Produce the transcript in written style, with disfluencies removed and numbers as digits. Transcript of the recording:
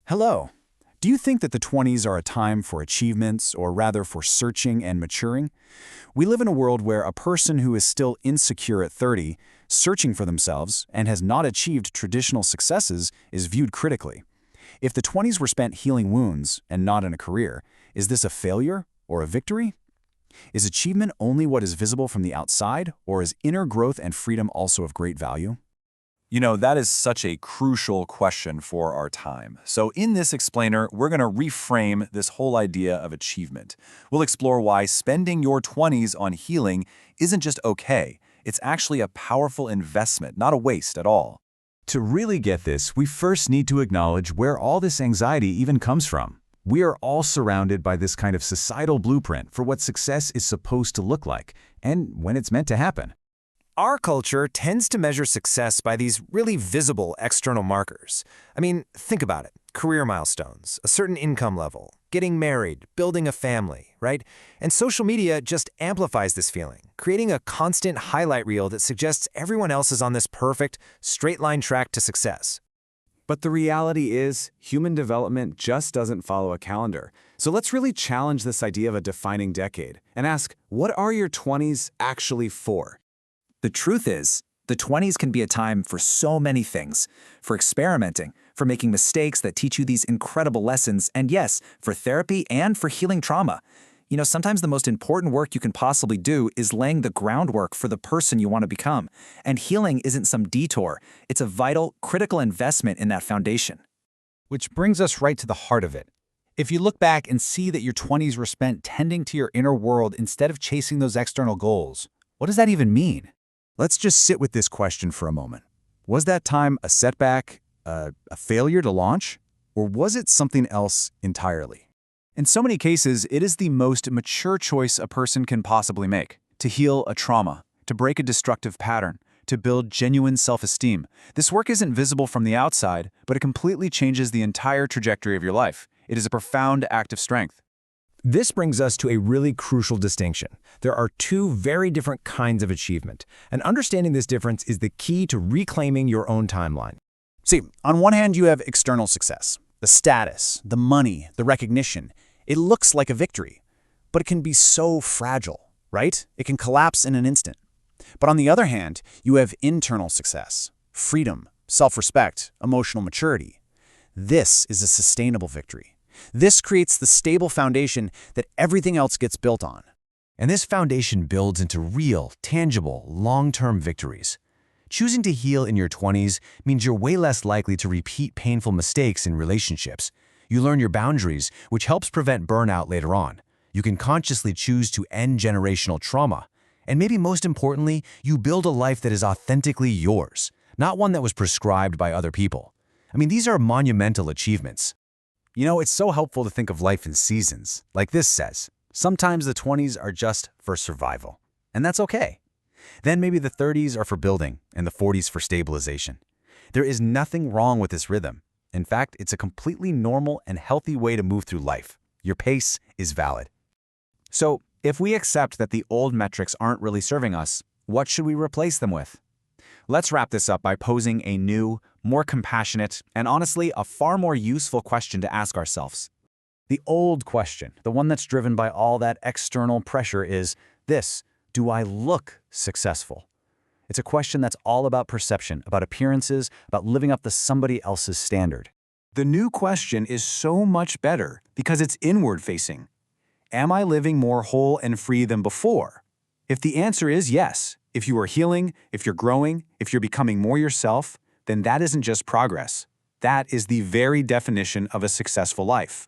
Hello. Do you think that the 20s are a time for achievements, or rather for searching and maturing? We live in a world where a person who is still insecure at 30, searching for themselves, and has not achieved traditional successes is viewed critically. If the 20s were spent healing wounds and not in a career, is this a failure or a victory? Is achievement only what is visible from the outside, or is inner growth and freedom also of great value? That is such a crucial question for our time. So in this explainer, we're going to reframe this whole idea of achievement. We'll explore why spending your 20s on healing isn't just okay. It's actually a powerful investment, not a waste at all. To really get this, we first need to acknowledge where all this anxiety even comes from. We are all surrounded by this kind of societal blueprint for what success is supposed to look like, and when it's meant to happen. Our culture tends to measure success by these really visible external markers. I mean, think about it. Career milestones, a certain income level, getting married, building a family, right? And social media just amplifies this feeling, creating a constant highlight reel that suggests everyone else is on this perfect, straight-line track to success. But the reality is, human development just doesn't follow a calendar. So let's really challenge this idea of a defining decade and ask, what are your 20s actually for? The truth is, the 20s can be a time for so many things. For experimenting, for making mistakes that teach you these incredible lessons, and yes, for therapy and for healing trauma. Sometimes the most important work you can possibly do is laying the groundwork for the person you want to become. And healing isn't some detour. It's a vital, critical investment in that foundation. Which brings us right to the heart of it. If you look back and see that your 20s were spent tending to your inner world instead of chasing those external goals, what does that even mean? Let's just sit with this question for a moment. Was that time a setback, a failure to launch, or was it something else entirely? In so many cases, it is the most mature choice a person can possibly make. To heal a trauma, to break a destructive pattern, to build genuine self-esteem. This work isn't visible from the outside, but it completely changes the entire trajectory of your life. It is a profound act of strength. This brings us to a really crucial distinction. There are two very different kinds of achievement, and understanding this difference is the key to reclaiming your own timeline. See, on one hand, you have external success, the status, the money, the recognition. It looks like a victory, but it can be so fragile, right? It can collapse in an instant. But on the other hand, you have internal success, freedom, self-respect, emotional maturity. This is a sustainable victory. This creates the stable foundation that everything else gets built on. And this foundation builds into real, tangible, long-term victories. Choosing to heal in your 20s means you're way less likely to repeat painful mistakes in relationships. You learn your boundaries, which helps prevent burnout later on. You can consciously choose to end generational trauma. And maybe most importantly, you build a life that is authentically yours, not one that was prescribed by other people. These are monumental achievements. It's so helpful to think of life in seasons. Like this says, sometimes the 20s are just for survival, and that's okay. Then maybe the 30s are for building, and the 40s for stabilization. There is nothing wrong with this rhythm. In fact, it's a completely normal and healthy way to move through life. Your pace is valid. So, if we accept that the old metrics aren't really serving us, what should we replace them with? Let's wrap this up by posing a new, more compassionate, and honestly, a far more useful question to ask ourselves. The old question, the one that's driven by all that external pressure is this: do I look successful? It's a question that's all about perception, about appearances, about living up to somebody else's standard. The new question is so much better because it's inward-facing. Am I living more whole and free than before? If the answer is yes, if you are healing, if you're growing, if you're becoming more yourself, then that isn't just progress. That is the very definition of a successful life.